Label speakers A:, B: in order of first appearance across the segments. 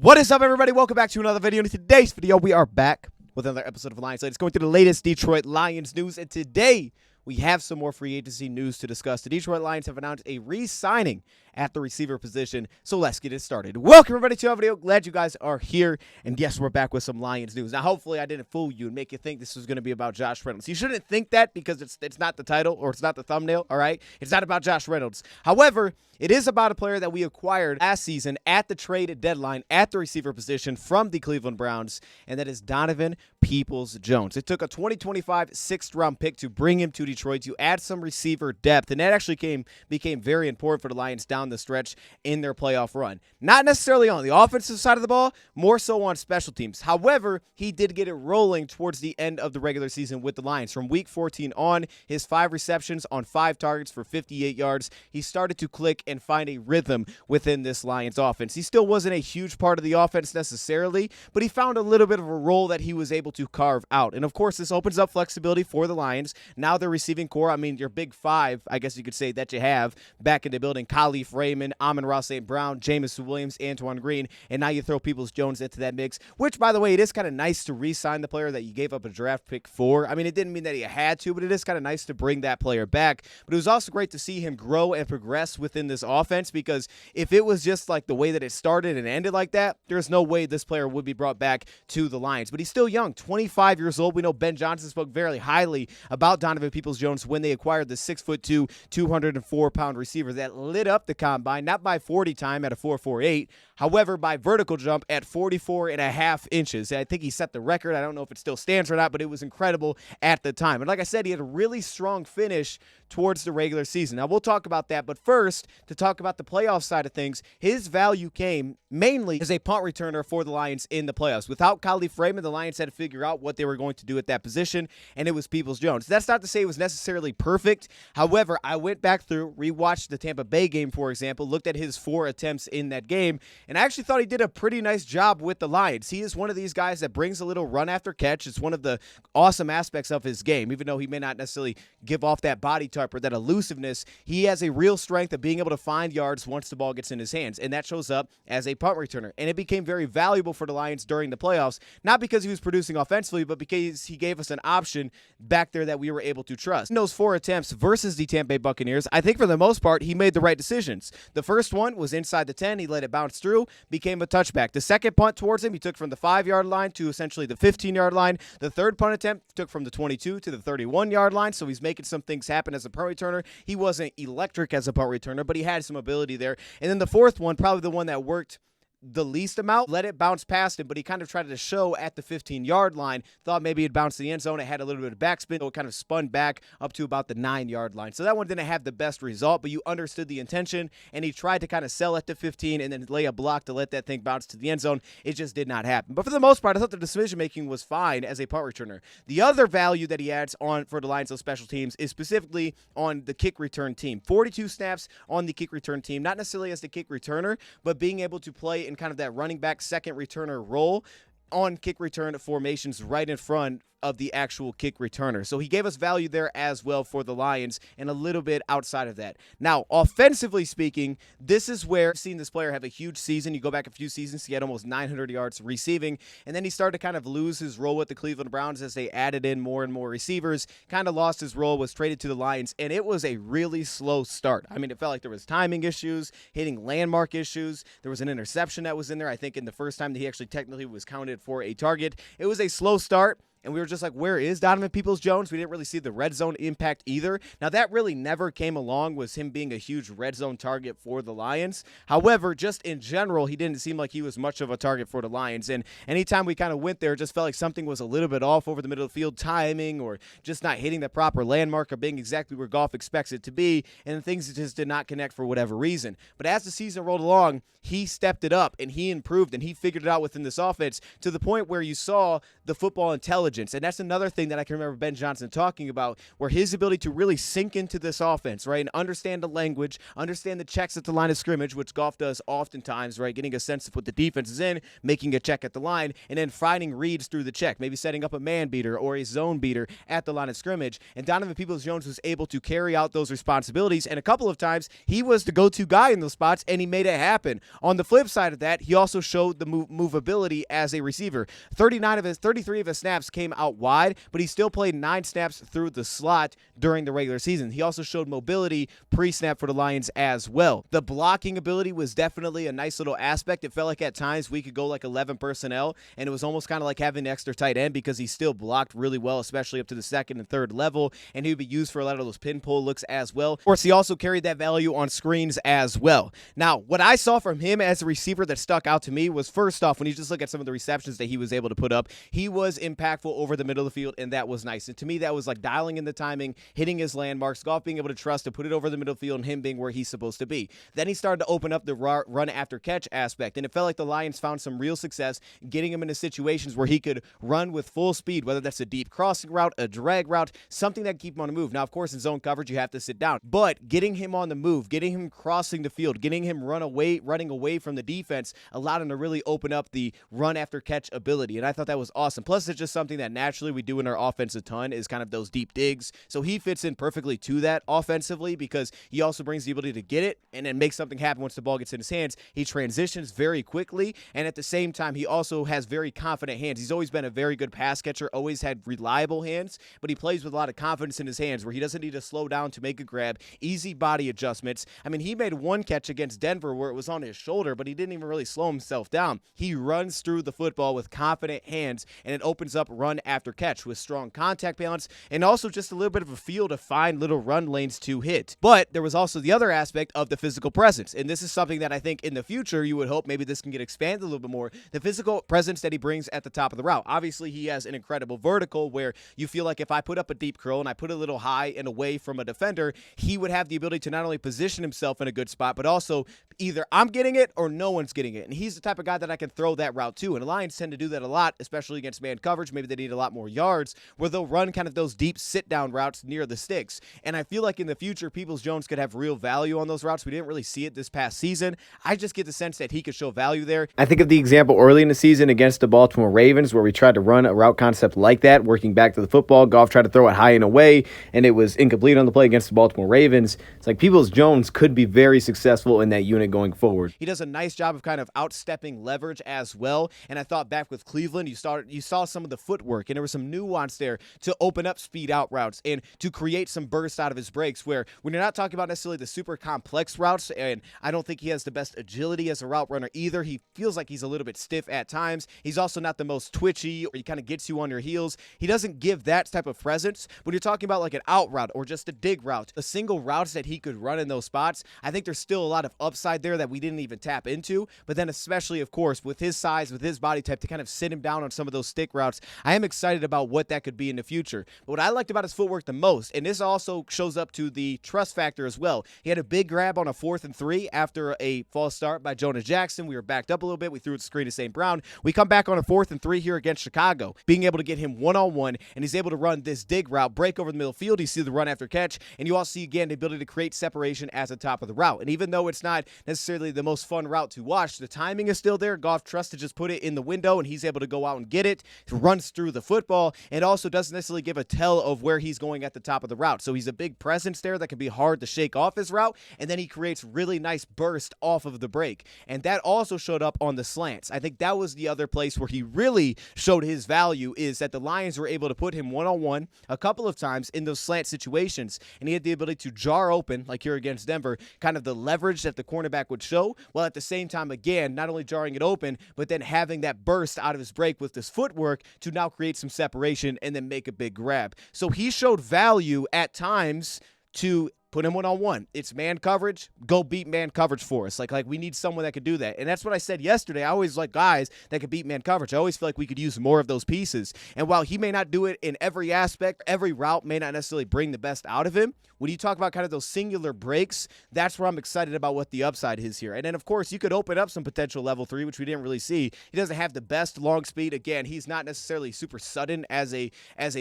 A: What is up, everybody? Welcome back to another video. In today's video, we are back with another episode of Lions Late. It's going through the latest Detroit Lions news, and today we have some more free agency news to discuss. The Detroit Lions have announced a re-signing at the receiver position, so let's get it started. Welcome, everybody, to our video. Glad you guys are here, and yes, we're back with some Lions news. Now, hopefully, I didn't fool you and make you think this was going to be about Josh Reynolds. You shouldn't think that because it's not the title or it's not the thumbnail, all right? It's not about Josh Reynolds. However, it is about a player that we acquired last season at the trade deadline at the receiver position from the Cleveland Browns, and that is Donovan Peoples-Jones. It took a 2025 sixth-round pick to bring him to Detroit to add some receiver depth, and that actually became very important for the Lions down the stretch in their playoff run. Not necessarily on the offensive side of the ball, more so on special teams. However, he did get it rolling towards the end of the regular season with the Lions. From week 14 on, his 5 receptions on 5 targets for 58 yards, he started to click and find a rhythm within this Lions offense. He still wasn't a huge part of the offense necessarily, but he found a little bit of a role that he was able to carve out. And of course, this opens up flexibility for the Lions. Now their receiving core, I mean, your big 5, I guess you could say, that you have back in the building: Khalif Raymond, Amon-Ra St. Brown, Jameson Williams, Antoine Green, and now you throw Peoples-Jones into that mix, which, by the way, it is kind of nice to re-sign the player that you gave up a draft pick for. I mean, it didn't mean that he had to, but it is kind of nice to bring that player back. But it was also great to see him grow and progress within this offense, because if it was just like the way that it started and ended like that, there's no way this player would be brought back to the Lions. But he's still young, 25 years old. We know Ben Johnson spoke very highly about Donovan Peoples-Jones when they acquired the 6'2", 204-pound receiver that lit up the combine, not by 40 time at a 4.48, however, by vertical jump at 44.5 inches. I think he set the record. I don't know if it still stands or not, but it was incredible at the time. And like I said, he had a really strong finish towards the regular season. Now, we'll talk about that, but first, to talk about the playoff side of things, his value came mainly as a punt returner for the Lions in the playoffs. Without Khalif Raymond, the Lions had to figure out what they were going to do at that position, and it was Peoples-Jones. That's not to say it was necessarily perfect. However, I went back through, rewatched the Tampa Bay game, for example, looked at his 4 attempts in that game, and I actually thought he did a pretty nice job with the Lions. He is one of these guys that brings a little run after catch. It's one of the awesome aspects of his game. Even though he may not necessarily give off that body type or that elusiveness, he has a real strength of being able to find yards once the ball gets in his hands, and that shows up as a punt returner. And it became very valuable for the Lions during the playoffs, not because he was producing offensively, but because he gave us an option back there that we were able to trust. In those 4 attempts versus the Tampa Bay Buccaneers, I think for the most part, he made the right decisions. The first one was inside the 10. He let it bounce through, became a touchback. The second punt towards him, he took from the 5-yard line to essentially the 15-yard line. The third punt attempt took from the 22 to the 31-yard line, so he's making some things happen as a punt returner. He wasn't electric as a punt returner, but he had some ability there. And then the fourth one, probably the one that worked the least amount, let it bounce past him, but he kind of tried to show at the 15-yard line, thought maybe it'd bounce to the end zone. It had a little bit of backspin, so it kind of spun back up to about the 9-yard line. So that one didn't have the best result, but you understood the intention, and he tried to kind of sell at the 15 and then lay a block to let that thing bounce to the end zone. It just did not happen. But for the most part, I thought the decision-making was fine as a punt returner. The other value that he adds on for the Lions of special teams is specifically on the kick return team. 42 snaps on the kick return team, not necessarily as the kick returner, but being able to play in kind of that running back second returner role on kick return formations right in front of the actual kick returner. So he gave us value there as well for the Lions, and a little bit outside of that. Now, offensively speaking, this is where I've seen this player have a huge season. You go back a few seasons, he had almost 900 yards receiving, and then he started to kind of lose his role with the Cleveland Browns as they added in more and more receivers, kind of lost his role, was traded to the Lions, and it was a really slow start. I mean, it felt like there was timing issues, hitting landmark issues. There was an interception that was in there, I think, in the first time that he actually technically was counted for a target. It was a slow start, and we were just like, where is Donovan Peoples-Jones? We didn't really see the red zone impact either. Now, that really never came along, was him being a huge red zone target for the Lions. However, just in general, he didn't seem like he was much of a target for the Lions. And anytime we kind of went there, it just felt like something was a little bit off over the middle of the field, timing, or just not hitting the proper landmark, or being exactly where golf expects it to be. And things just did not connect for whatever reason. But as the season rolled along, he stepped it up, and he improved, and he figured it out within this offense to the point where you saw the football intelligence intelligence. And that's another thing that I can remember Ben Johnson talking about, where his ability to really sink into this offense, right, and understand the language, understand the checks at the line of scrimmage, which Goff does oftentimes, right, getting a sense of what the defense is in, making a check at the line, and then finding reads through the check, maybe setting up a man beater or a zone beater at the line of scrimmage. And Donovan Peoples-Jones was able to carry out those responsibilities, and a couple of times he was the go-to guy in those spots, and he made it happen. On the flip side of that, he also showed the movability as a receiver. 33 of his snaps came out wide, but he still played 9 snaps through the slot during the regular season. He also showed mobility pre-snap for the Lions as well. The blocking ability was definitely a nice little aspect. It felt like at times we could go like 11 personnel, and it was almost kind of like having an extra tight end because he still blocked really well, especially up to the second and third level, and he would be used for a lot of those pin pull looks as well. Of course, he also carried that value on screens as well. Now, what I saw from him as a receiver that stuck out to me was, first off, when you just look at some of the receptions that he was able to put up, he was impactful over the middle of the field, and that was nice. And to me, that was like dialing in the timing, hitting his landmarks, Goff being able to trust to put it over the middle of the field, and him being where he's supposed to be. Then he started to open up the run after catch aspect, and it felt like the Lions found some real success getting him into situations where he could run with full speed, whether that's a deep crossing route, a drag route, something that can keep him on the move. Now, of course, in zone coverage, you have to sit down, but getting him on the move, getting him crossing the field, getting him running away from the defense allowed him to really open up the run after catch ability, and I thought that was awesome. Plus, it's just something that naturally we do in our offense a ton, is kind of those deep digs, so he fits in perfectly to that offensively because he also brings the ability to get it and then make something happen once the ball gets in his hands. He transitions very quickly, and at the same time, he also has very confident hands. He's always been a very good pass catcher, always had reliable hands, but he plays with a lot of confidence in his hands where he doesn't need to slow down to make a grab, easy body adjustments. I mean, he made one catch against Denver where it was on his shoulder, but he didn't even really slow himself down. He runs through the football with confident hands, and it opens up run after catch with strong contact balance and also just a little bit of a feel to find little run lanes to hit. But there was also the other aspect of the physical presence, and this is something that I think in the future you would hope maybe this can get expanded a little bit more, the physical presence that he brings at the top of the route. Obviously, he has an incredible vertical where you feel like if I put up a deep curl and I put a little high and away from a defender, he would have the ability to not only position himself in a good spot, but also either I'm getting it or no one's getting it. And he's the type of guy that I can throw that route to. And the Lions tend to do that a lot, especially against man coverage. Maybe they need a lot more yards where they'll run kind of those deep sit-down routes near the sticks. And I feel like in the future, Peoples-Jones could have real value on those routes. We didn't really see it this past season. I just get the sense that he could show value there. I think of the example early in the season against the Baltimore Ravens where we tried to run a route concept like that, working back to the football. Goff tried to throw it high and away, and it was incomplete on the play against the Baltimore Ravens. It's like Peoples-Jones could be very successful in that unit going forward. He does a nice job of kind of outstepping leverage as well, and I thought back with Cleveland, you saw some of the footwork, and there was some nuance there to open up speed out routes and to create some burst out of his breaks where when you're not talking about necessarily the super complex routes, and I don't think he has the best agility as a route runner either. He feels like he's a little bit stiff at times. He's also not the most twitchy, or he kind of gets you on your heels. He doesn't give that type of presence. When you're talking about like an out route or just a dig route, the single routes that he could run in those spots, I think there's still a lot of upside there that we didn't even tap into. But then especially, of course, with his size, with his body type, to kind of sit him down on some of those stick routes, I am excited about what that could be in the future. But what I liked about his footwork the most, and this also shows up to the trust factor as well, he had a big grab on a 4th and 3 after a false start by Jonah Jackson. We were backed up a little bit. We threw it to screen to St. Brown. We come back on a 4th and 3 here against Chicago, being able to get him one-on-one, and he's able to run this dig route, break over the middle field. You see the run after catch, and you also see, again, the ability to create separation as the top of the route. And even though it's not necessarily the most fun route to watch, the timing is still there. Goff trusts to just put it in the window, and he's able to go out and get it, runs through the football, and also doesn't necessarily give a tell of where he's going at the top of the route. So he's a big presence there that can be hard to shake off his route, and then he creates really nice burst off of the break. And that also showed up on the slants. I think that was the other place where he really showed his value, is that the Lions were able to put him one-on-one a couple of times in those slant situations, and he had the ability to jar open, like here against Denver, kind of the leverage that the cornerback would show, while at the same time, again, not only jarring it open, but then having that burst out of his break with this footwork to now create some separation and then make a big grab. So he showed value at times to put him one-on-one. It's man coverage. Go beat man coverage for us. Like we need someone that could do that. And that's what I said yesterday. I always like guys that could beat man coverage. I always feel like we could use more of those pieces. And while he may not do it in every aspect, every route may not necessarily bring the best out of him, when you talk about kind of those singular breaks, that's where I'm excited about what the upside is here. And then, of course, you could open up some potential level 3, which we didn't really see. He doesn't have the best long speed. Again, he's not necessarily super sudden as a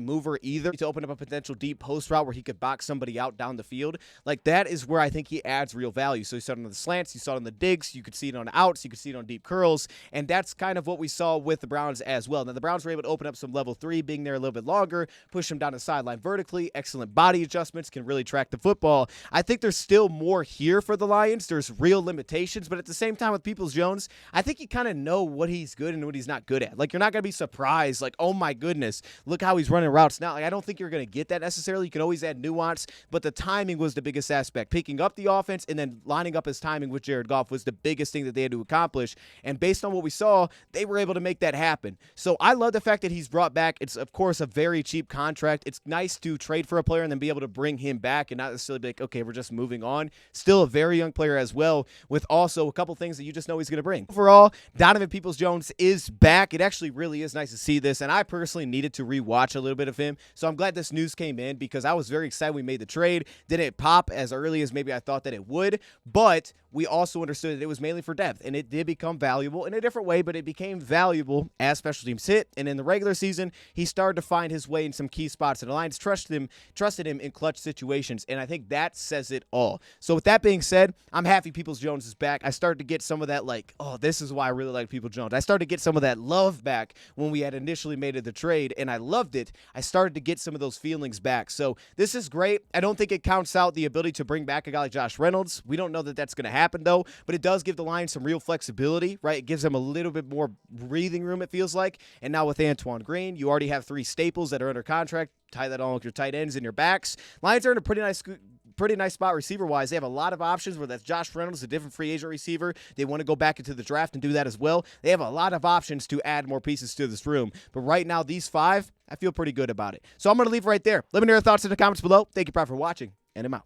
A: mover either, to open up a potential deep post route where he could box somebody out down the field. Like, that is where I think he adds real value. So you saw it on the slants, you saw it on the digs, you could see it on outs, you could see it on deep curls, and that's kind of what we saw with the Browns as well. Now, the Browns were able to open up some level 3, being there a little bit longer, push him down the sideline vertically, excellent body adjustments, can really track the football. I think there's still more here for the Lions. There's real limitations, but at the same time with Peoples-Jones, I think you kind of know what he's good and what he's not good at. Like, you're not going to be surprised, like, oh my goodness, look how he's running routes now. Like, I don't think you're going to get that necessarily. You can always add nuance, but the timing was the biggest aspect. Picking up the offense and then lining up his timing with Jared Goff was the biggest thing that they had to accomplish, and based on what we saw, they were able to make that happen. So I love the fact that he's brought back. It's, of course, a very cheap contract. It's nice to trade for a player and then be able to bring him back and not necessarily be like, okay, we're just moving on. Still a very young player as well, with also a couple things that you just know he's going to bring. Overall, Donovan Peoples-Jones is back. It actually really is nice to see this, and I personally needed to rewatch a little bit of him, so I'm glad this news came in because I was very excited we made the trade. Didn't pop as early as maybe I thought that it would, but we also understood that it was mainly for depth, and it did become valuable in a different way, but it became valuable as special teams hit, and in the regular season, he started to find his way in some key spots, and the Lions trusted him in clutch situations, and I think that says it all. So with that being said, I'm happy Peoples-Jones is back. I started to get some of that, like, oh, this is why I really like Peoples-Jones. I started to get some of that love back when we had initially made the trade, and I loved it. I started to get some of those feelings back. So this is great. I don't think it counts out the ability to bring back a guy like Josh Reynolds. We don't know that that's going to happen, though, but it does give the Lions some real flexibility, right? It gives them a little bit more breathing room, it feels like. And now with Antoine Green, you already have 3 staples that are under contract. Tie that on with your tight ends and your backs. Lions are in a pretty nice spot receiver-wise. They have a lot of options, whether that's Josh Reynolds, a different free agent receiver. They want to go back into the draft and do that as well. They have a lot of options to add more pieces to this room. But right now, these 5, I feel pretty good about it. So I'm going to leave right there. Let me know your thoughts in the comments below. Thank you, Pride, for watching, and I'm out.